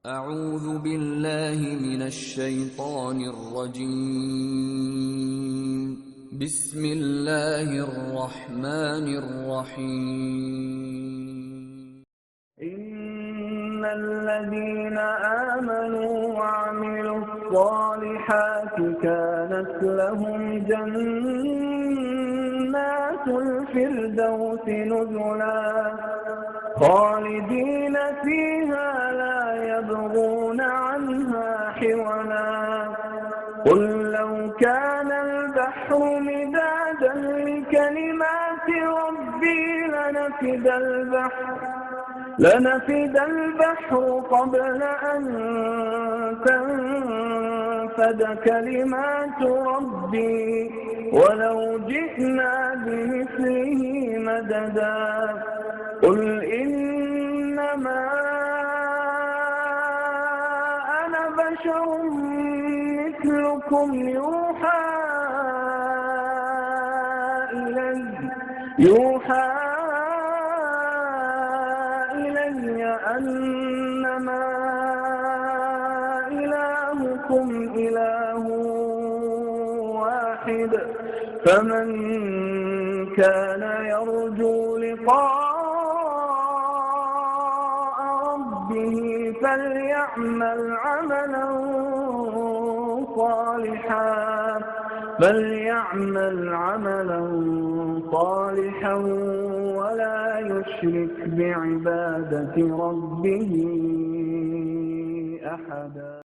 أعوذ بالله من الشيطان الرجيم. بسم الله الرحمن الرحيم. إن الذين آمنوا وعملوا الصالحات كانت لهم جنات الفردوس نزلا خالدين فيها لا يبغون عنها حولا. قل لو كان البحر مدادا لكلمات ربي لنفد البحر قبل أن تنفد كلمات ربي ولو جئنا بمثله مددا. قل إنما أنا بشر مثلكم يوحى إلي أنما إلهكم إله واحد. فمن كان يرجو لقاء ربه فليعمل عملا صالحا ولا يشرك بعبادة ربه أحدا.